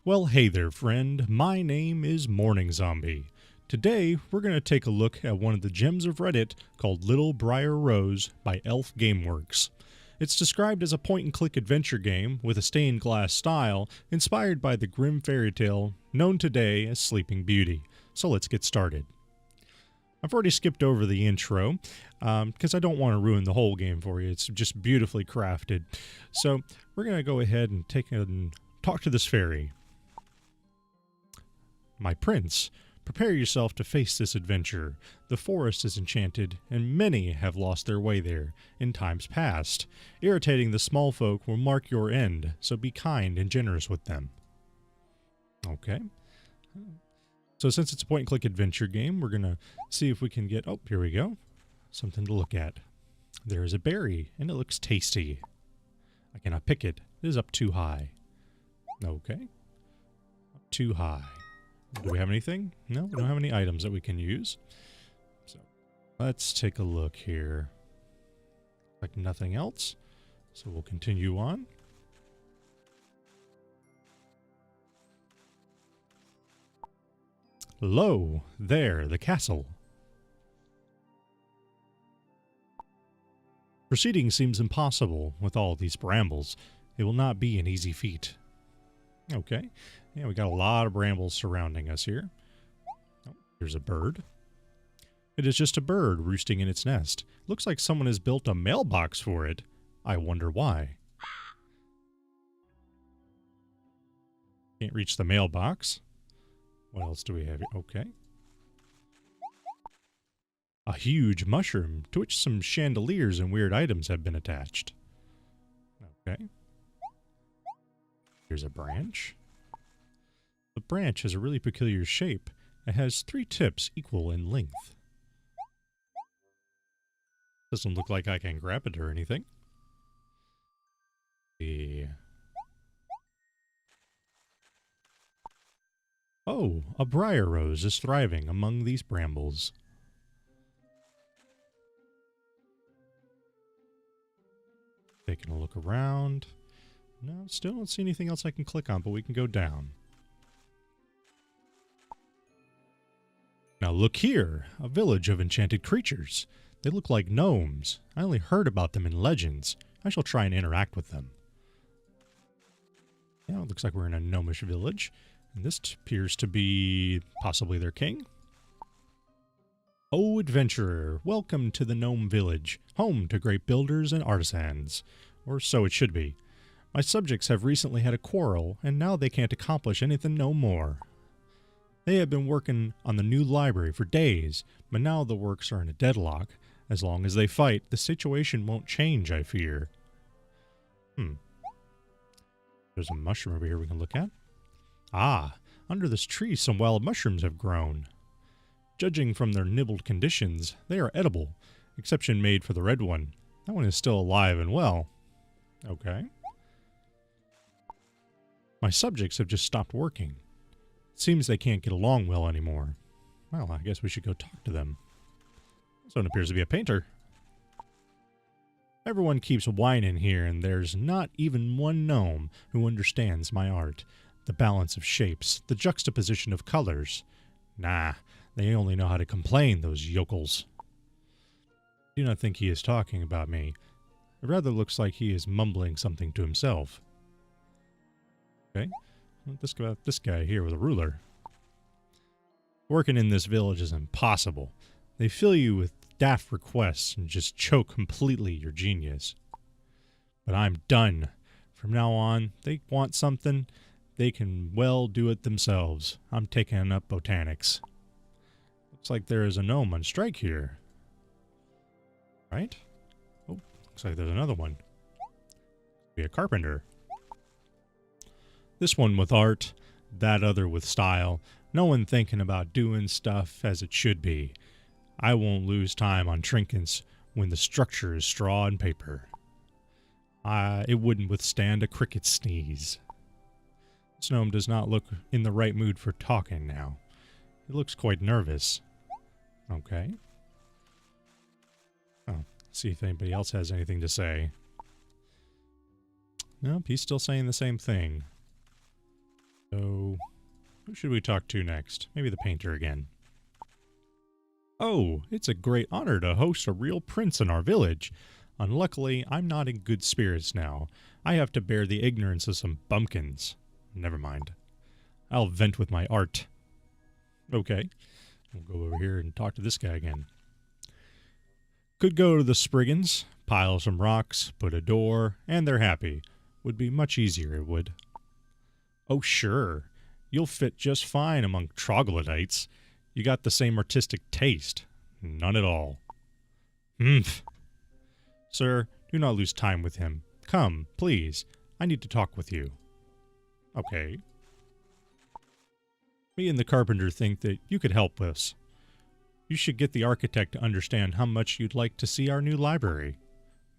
Well, hey there, friend. My name is Morning Zombie. Today, we're going to take a look at one of the gems of Reddit called Little Briar Rose by Elf Gameworks. It's described as a point-and-click adventure game with a stained glass style inspired by the grim fairy tale known today as Sleeping Beauty. So let's get started. I've already skipped over the intro because I don't want to ruin the whole game for you. It's just beautifully crafted. So we're going to go ahead and talk to this fairy. My prince, prepare yourself to face this adventure. The forest is enchanted, and many have lost their way there in times past. Irritating the small folk will mark your end, so be kind and generous with them. Okay. So since it's a point-and-click adventure game, we're going to see if we can get... Oh, here we go. Something to look at. There is a berry, and it looks tasty. I cannot pick it. It is up too high. Okay. Up too high. Do we have anything? No, we don't have any items that we can use. So let's take a look here. Like nothing else. So we'll continue on. Lo, there, the castle. Proceeding seems impossible with all these brambles. It will not be an easy feat. Okay. Yeah, we got a lot of brambles surrounding us here. Oh, here's a bird. It is just a bird roosting in its nest. Looks like someone has built a mailbox for it. I wonder why. Can't reach the mailbox. What else do we have here? Okay. A huge mushroom to which some chandeliers and weird items have been attached. Okay. Here's a branch. The branch has a really peculiar shape. It has 3 tips equal in length. Doesn't look like I can grab it or anything. Oh, a briar rose is thriving among these brambles. Taking a look around. No, still don't see anything else I can click on, but we can go down. Now look here, a village of enchanted creatures. They look like gnomes. I only heard about them in legends. I shall try and interact with them. Yeah, it looks like we're in a gnomish village. And this appears to be possibly their king. Oh, adventurer, welcome to the gnome village, home to great builders and artisans. Or so it should be. My subjects have recently had a quarrel, and now they can't accomplish anything no more. They have been working on the new library for days, but now the works are in a deadlock. As long as they fight, the situation won't change, I fear. There's a mushroom over here we can look at. Ah, under this tree some wild mushrooms have grown. Judging from their nibbled conditions, they are edible. Exception made for the red one. That one is still alive and well. Okay. My subjects have just stopped working. It seems they can't get along well anymore. Well, I guess we should go talk to them. This one appears to be a painter. Everyone keeps whining here, and there's not even one gnome who understands my art. The balance of shapes, the juxtaposition of colors. Nah, they only know how to complain, those yokels. I do not think he is talking about me. It rather looks like he is mumbling something to himself. Okay, this guy here with a ruler. Working in this village is impossible. They fill you with daft requests and just choke completely your genius. But I'm done. From now on, they want something, they can well do it themselves. I'm taking up botanics. Looks like there is a gnome on strike here. Right? Oh, looks like there's another one. Be a carpenter. This one with art, that other with style. No one thinking about doing stuff as it should be. I won't lose time on trinkets when the structure is straw and paper. It wouldn't withstand a cricket sneeze. This gnome does not look in the right mood for talking now. He looks quite nervous. Okay. Oh, see if anybody else has anything to say. Nope, he's still saying the same thing. So Who should we talk to next? Maybe the painter again. Oh, it's a great honor to host a real prince in our village. Unluckily, I'm not in good spirits now. I have to bear the ignorance of some bumpkins. Never mind. I'll vent with my art. Okay. We'll go over here and talk to this guy again. Could go to the Spriggans, pile some rocks, put a door, and they're happy. Would be much easier, it would. Oh, sure. You'll fit just fine among troglodytes. You got the same artistic taste. None at all. Humph. Sir, do not lose time with him. Come, please. I need to talk with you. Okay. Me and the carpenter think that you could help us. You should get the architect to understand how much you'd like to see our new library.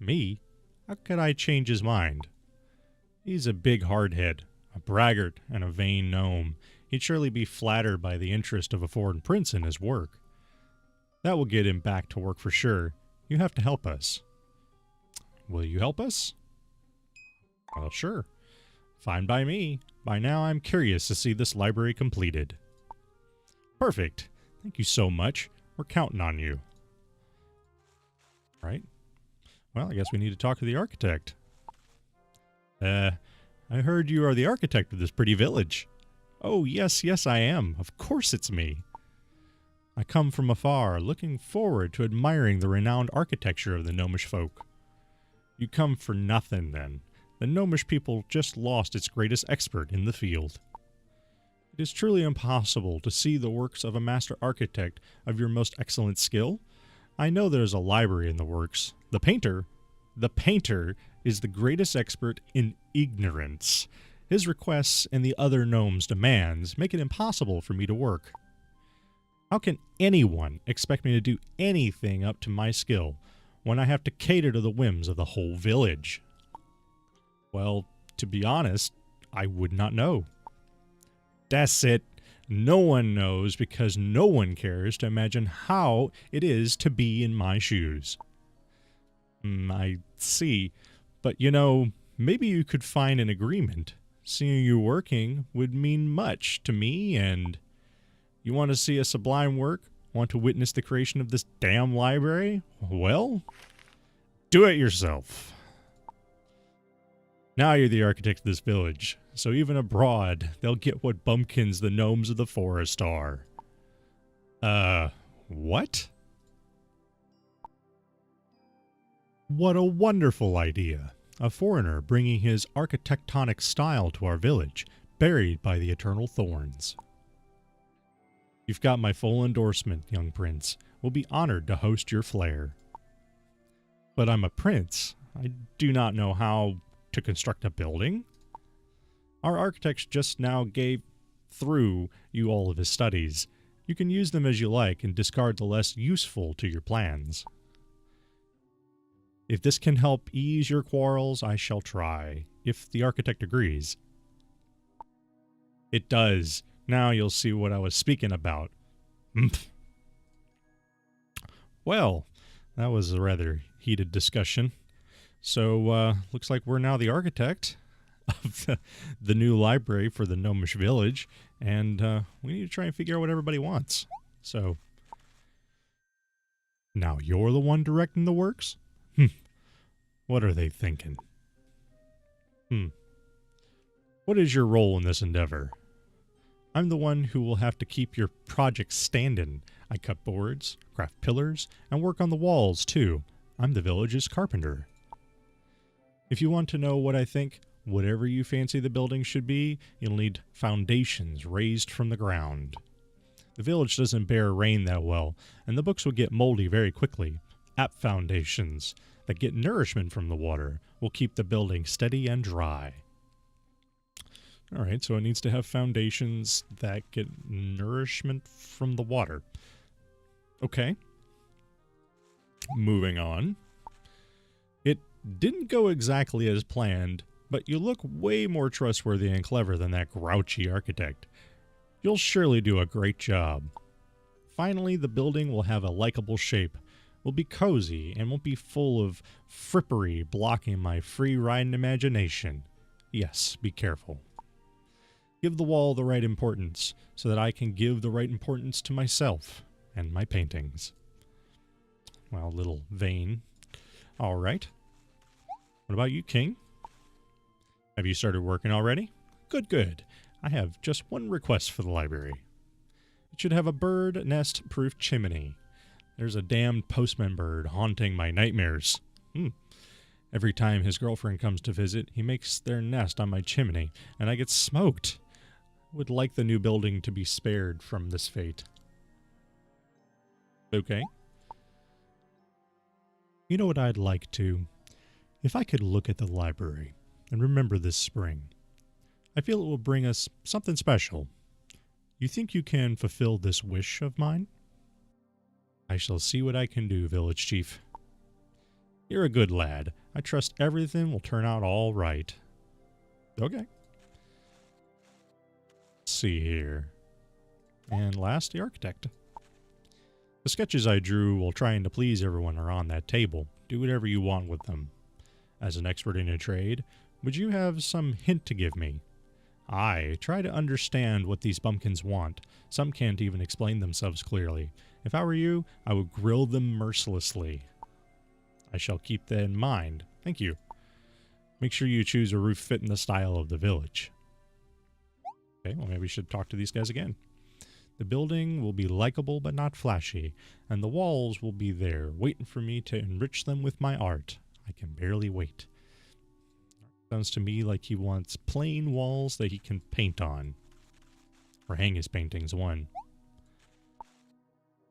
Me? How could I change his mind? He's a big hardhead, a braggart, and a vain gnome. He'd surely be flattered by the interest of a foreign prince in his work. That will get him back to work for sure. You have to help us. Will you help us? Well, sure. Fine by me. By now I'm curious to see this library completed. Perfect. Thank you so much. We're counting on you. Right? Well, I guess we need to talk to the architect. I heard you are the architect of this pretty village. Oh, yes, I am. Of course it's me. I come from afar, looking forward to admiring the renowned architecture of the gnomish folk. You come for nothing, then. The gnomish people just lost its greatest expert in the field. It is truly impossible to see the works of a master architect of your most excellent skill. I know there is a library in the works. The painter is the greatest expert in ignorance. His requests and the other gnomes' demands make it impossible for me to work. How can anyone expect me to do anything up to my skill when I have to cater to the whims of the whole village? Well, to be honest, I would not know. That's it. No one knows because no one cares to imagine how it is to be in my shoes. I see. But, you know, maybe you could find an agreement. Seeing you working would mean much to me, and you want to see a sublime work? Want to witness the creation of this damn library? Well, do it yourself. Now you're the architect of this village, so even abroad, they'll get what bumpkins the gnomes of the forest are. What? What a wonderful idea. A foreigner bringing his architectonic style to our village, buried by the eternal thorns. You've got my full endorsement, young prince. We'll be honored to host your flair. But I'm a prince. I do not know how to construct a building. Our architect just now gave through you all of his studies. You can use them as you like and discard the less useful to your plans. If this can help ease your quarrels, I shall try, if the architect agrees. It does. Now you'll see what I was speaking about. Well, that was a rather heated discussion. So, looks like we're now the architect of the new library for the gnomish village, and we need to try and figure out what everybody wants. So, now you're the one directing the works? What are they thinking? What is your role in this endeavor? I'm the one who will have to keep your project standing. I cut boards, craft pillars, and work on the walls, too. I'm the village's carpenter. If you want to know what I think, whatever you fancy the building should be, you'll need foundations raised from the ground. The village doesn't bear rain that well, and the books will get moldy very quickly. App foundations that get nourishment from the water will keep the building steady and dry. Alright, so it needs to have foundations that get nourishment from the water. Okay. Moving on. It didn't go exactly as planned, but you look way more trustworthy and clever than that grouchy architect. You'll surely do a great job. Finally, the building will have a likable shape, will be cozy, and won't be full of frippery blocking my free-riding imagination. Yes, be careful. Give the wall the right importance so that I can give the right importance to myself and my paintings. Well, a little vain. All right. What about you, King? Have you started working already? Good, good. I have just one request for the library. It should have a bird nest-proof chimney. There's a damned postman bird haunting my nightmares. Every time his girlfriend comes to visit, he makes their nest on my chimney, and I get smoked. Would like the new building to be spared from this fate. Okay. You know what I'd like to? If I could look at the library and remember this spring, I feel it will bring us something special. You think you can fulfill this wish of mine? I shall see what I can do, village chief. You're a good lad. I trust everything will turn out all right. Okay. Let's see here. And last, the architect. The sketches I drew while trying to please everyone are on that table. Do whatever you want with them. As an expert in a trade, would you have some hint to give me? I try to understand what these bumpkins want. Some can't even explain themselves clearly. If I were you, I would grill them mercilessly. I shall keep that in mind. Thank you. Make sure you choose a roof fit in the style of the village. Okay, well maybe we should talk to these guys again. The building will be likable but not flashy, and the walls will be there, waiting for me to enrich them with my art. I can barely wait. Sounds to me like he wants plain walls that he can paint on. Or hang his paintings on.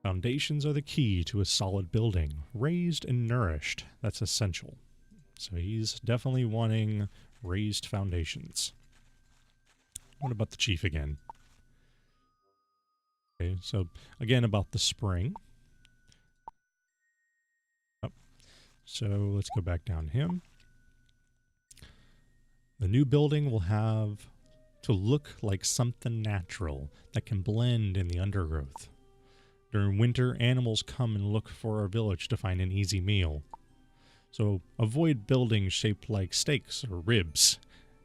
Foundations are the key to a solid building. Raised and nourished. That's essential. So he's definitely wanting raised foundations. What about the chief again? Okay, so again about the spring. Oh, so let's go back down him. The new building will have to look like something natural that can blend in the undergrowth. During winter, animals come and look for our village to find an easy meal. So avoid buildings shaped like steaks or ribs.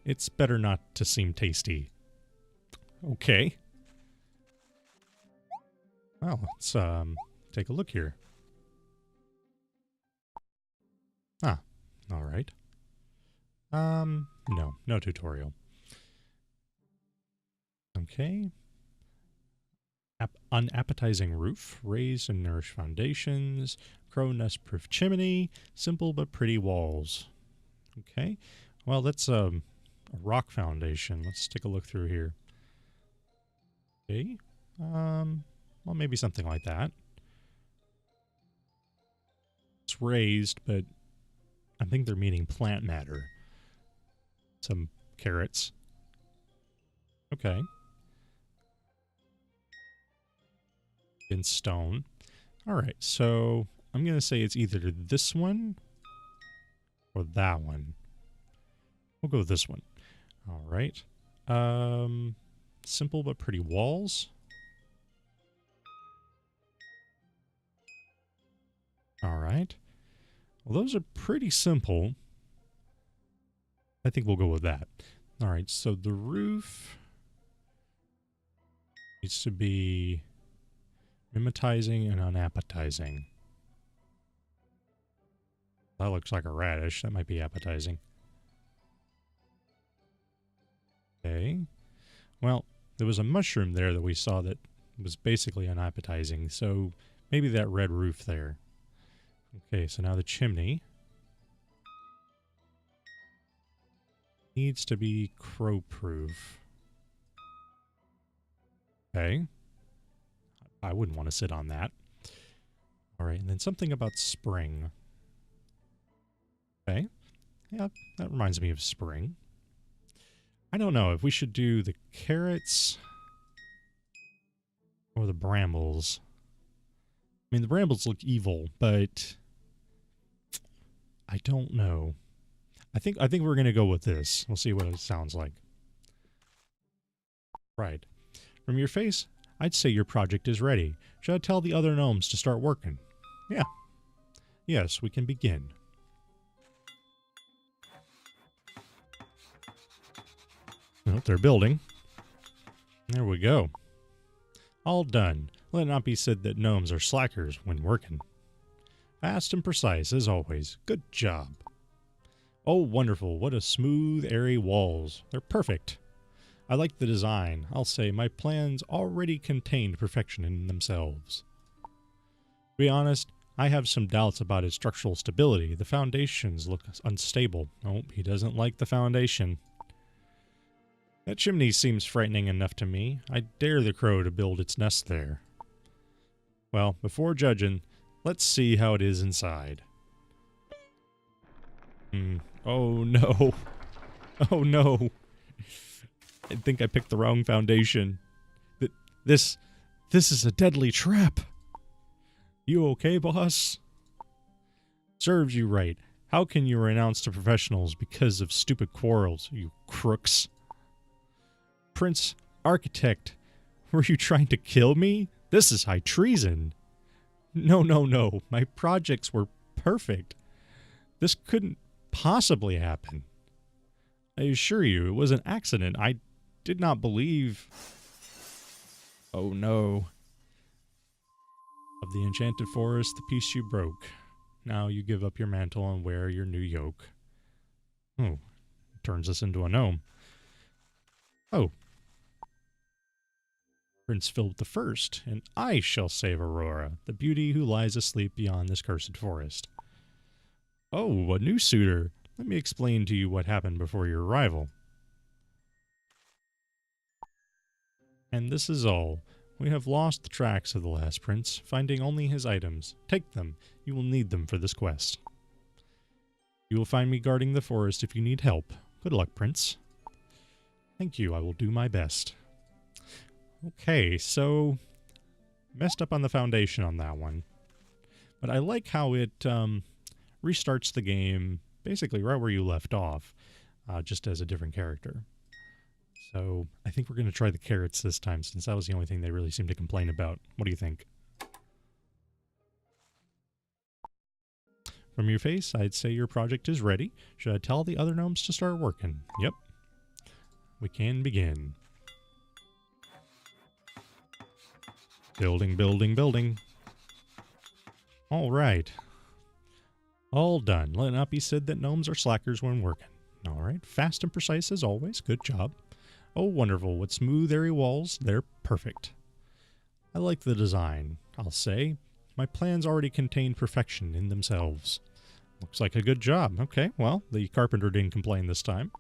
It's better not to seem tasty. Okay. Well, let's take a look here. Ah, all right. No tutorial. Okay. Unappetizing roof, raised and nourished foundations, crow nest proof chimney, simple but pretty walls. Okay. Well, that's a rock foundation. Let's take a look through here. Okay. Well, maybe something like that. It's raised, but I think they're meaning plant matter. Some carrots. Okay. In stone. Alright, so I'm going to say it's either this one or that one. We'll go with this one. Alright. Simple but pretty walls. Alright. Well, those are pretty simple. I think we'll go with that. Alright, so the roof needs to be mimetizing and unappetizing. That looks like a radish. That might be appetizing. Okay. Well, there was a mushroom there that we saw that was basically unappetizing, so maybe that red roof there. Okay, so now the chimney needs to be crow-proof. Okay. I wouldn't want to sit on that. Alright, and then something about spring. Okay. Yeah, that reminds me of spring. I don't know if we should do the carrots or the brambles. I mean, the brambles look evil, but I don't know. I think we're going to go with this. We'll see what it sounds like. Right. From your face, I'd say your project is ready. Should I tell the other gnomes to start working? Yeah. Yes, we can begin. Oh, they're building. There we go. All done. Let it not be said that gnomes are slackers when working. Fast and precise, as always. Good job. Oh, wonderful. What a smooth, airy walls. They're perfect. I like the design. I'll say my plans already contained perfection in themselves. To be honest, I have some doubts about its structural stability. The foundations look unstable. Oh, he doesn't like the foundation. That chimney seems frightening enough to me. I dare the crow to build its nest there. Well, before judging, let's see how it is inside. Oh no. Oh no. I think I picked the wrong foundation. This is a deadly trap. You okay, boss? Serves you right. How can you renounce to professionals because of stupid quarrels, you crooks? Prince Architect, were you trying to kill me? This is high treason. No, no, no. My projects were perfect. This couldn't possibly happen. I assure you, it was an accident. I did not believe... Oh no. Of the enchanted forest, the piece you broke. Now you give up your mantle and wear your new yoke. Oh, turns us into a gnome. Oh. Prince Philip the First, and I shall save Aurora, the beauty who lies asleep beyond this cursed forest. Oh, a new suitor. Let me explain to you what happened before your arrival. And this is all. We have lost the tracks of the last prince, finding only his items. Take them. You will need them for this quest. You will find me guarding the forest if you need help. Good luck, Prince. Thank you. I will do my best. Okay, so messed up on the foundation on that one. But I like how it restarts the game basically right where you left off, just as a different character. So I think we're going to try the carrots this time, since that was the only thing they really seemed to complain about. What do you think? From your face, I'd say your project is ready. Should I tell the other gnomes to start working? Yep. We can begin. Building, building, building. All right. All done. Let it not be said that gnomes are slackers when working. All right. Fast and precise as always. Good job. Oh, wonderful. What smooth, airy walls. They're perfect. I like the design, I'll say. My plans already contain perfection in themselves. Looks like a good job. Okay, well, the carpenter didn't complain this time.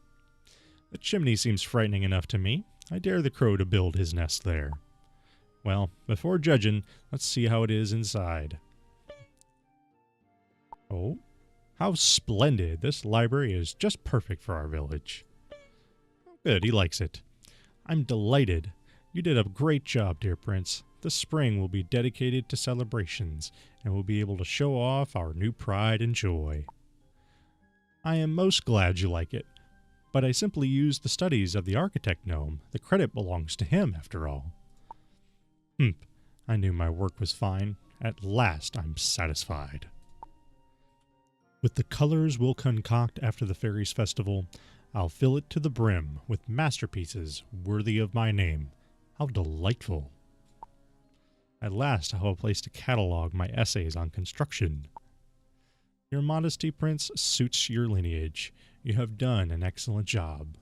The chimney seems frightening enough to me. I dare the crow to build his nest there. Well, before judging, let's see how it is inside. Oh, how splendid. This library is just perfect for our village. Good, he likes it. I'm delighted. You did a great job, dear Prince. This spring will be dedicated to celebrations, and we'll be able to show off our new pride and joy. I am most glad you like it, but I simply used the studies of the architect gnome. The credit belongs to him, after all. I knew my work was fine. At last I'm satisfied. With the colors we'll concoct after the fairies' festival, I'll fill it to the brim with masterpieces worthy of my name. How delightful. At last I'll have a place to catalog my essays on construction. Your modesty, Prince, suits your lineage. You have done an excellent job.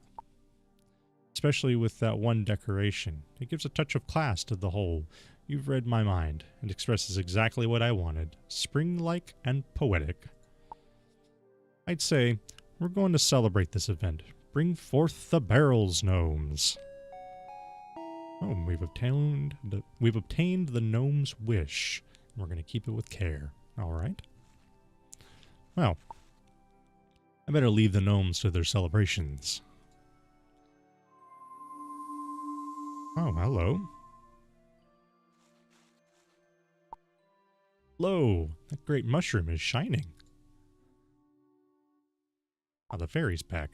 Especially with that one decoration. It gives a touch of class to the whole. You've read my mind, and expresses exactly what I wanted. Spring-like and poetic. I'd say, we're going to celebrate this event. Bring forth the barrels, gnomes. Oh, we've obtained the gnome's wish. We're going to keep it with care. Alright. Well, I better leave the gnomes to their celebrations. Oh, hello. Hello. That great mushroom is shining. Oh, the fairies back.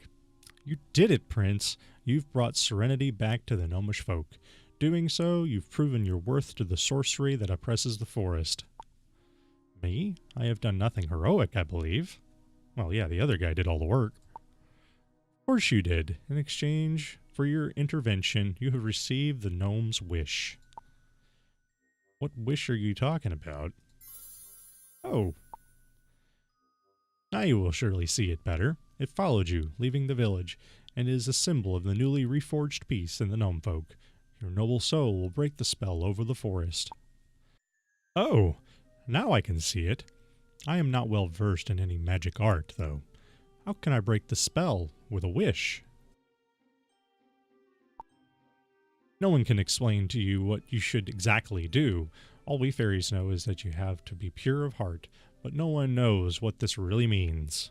You did it, Prince. You've brought serenity back to the gnomish folk. Doing so, you've proven your worth to the sorcery that oppresses the forest. Me? I have done nothing heroic, I believe. Well, yeah, the other guy did all the work. Of course you did. In exchange for your intervention, you have received the gnome's wish. What wish are you talking about? Oh. Now you will surely see it better. It followed you, leaving the village, and is a symbol of the newly reforged peace in the gnome folk. Your noble soul will break the spell over the forest. Oh, now I can see it. I am not well versed in any magic art, though. How can I break the spell with a wish? No one can explain to you what you should exactly do. All we fairies know is that you have to be pure of heart, but no one knows what this really means.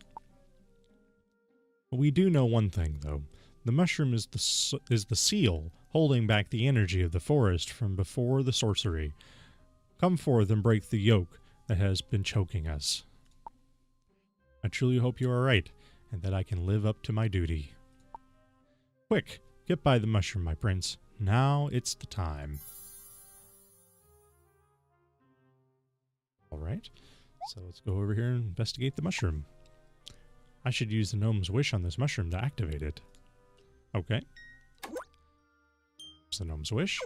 We do know one thing, though. The mushroom is the seal holding back the energy of the forest from before the sorcery. Come forth and break the yoke that has been choking us. I truly hope you are right, and that I can live up to my duty. Quick, get by the mushroom, my prince. Now it's the time. Alright, so let's go over here and investigate the mushroom. I should use the gnome's wish on this mushroom to activate it. Okay. It's the gnome's wish.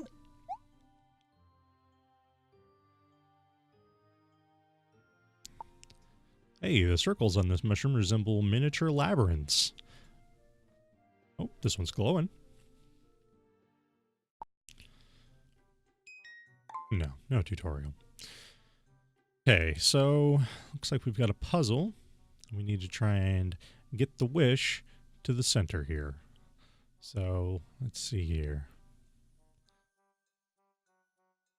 Hey, the circles on this mushroom resemble miniature labyrinths. Oh, this one's glowing. No, no tutorial. Okay, so looks like we've got a puzzle. We need to try and get the wish to the center here. So let's see here.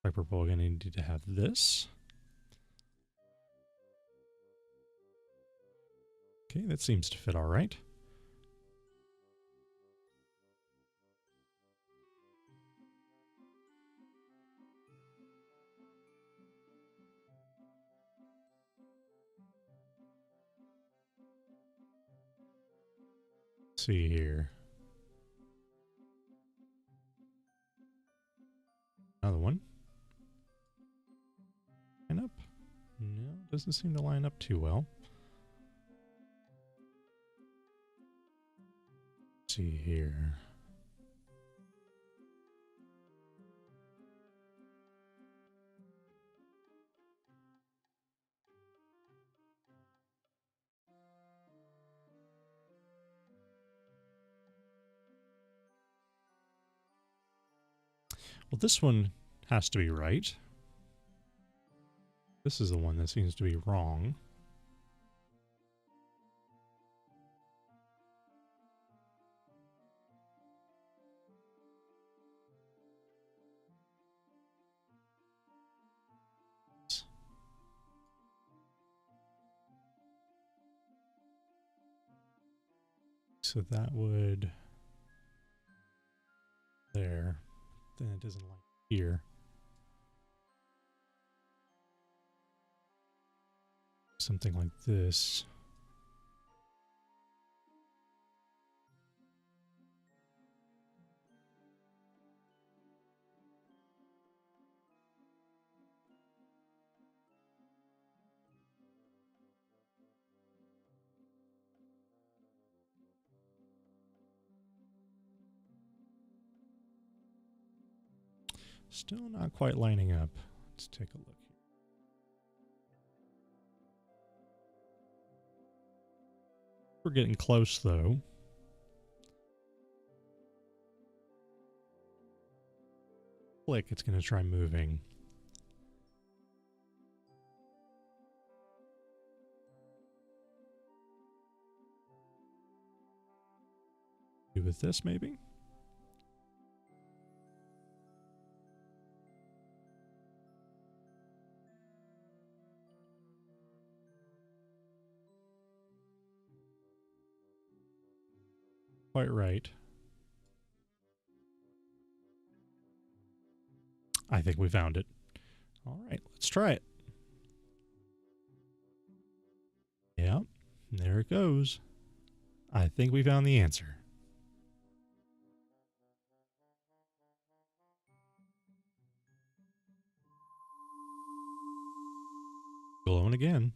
Like we're probably going to need to have this. Okay, that seems to fit all right. Let's see here. Another one. Line up? No, doesn't seem to line up too well. Let's see here. Well, this one has to be right. This is the one that seems to be wrong. So that would... there. Then it doesn't like here. Something like this. Still not quite lining up. Let's take a look here. We're getting close, though. Click, it's going to try moving. Do with this, maybe? Quite right. I think we found it. All right, let's try it. Yeah, there it goes. I think we found the answer. Glowing again.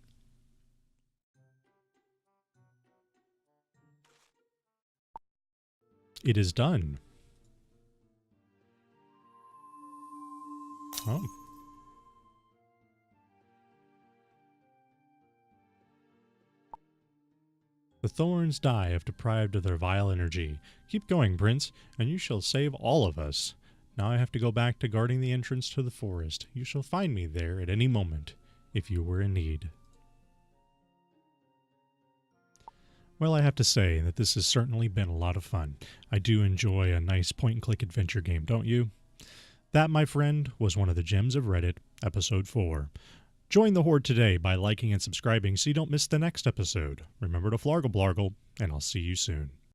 It is done. Oh. The thorns die if deprived of their vile energy. Keep going, Prince, and you shall save all of us. Now I have to go back to guarding the entrance to the forest. You shall find me there at any moment, if you were in need. Well, I have to say that this has certainly been a lot of fun. I do enjoy a nice point-and-click adventure game, don't you? That, my friend, was one of the Gems of Reddit, Episode 4. Join the Horde today by liking and subscribing so you don't miss the next episode. Remember to flargle blargle, and I'll see you soon.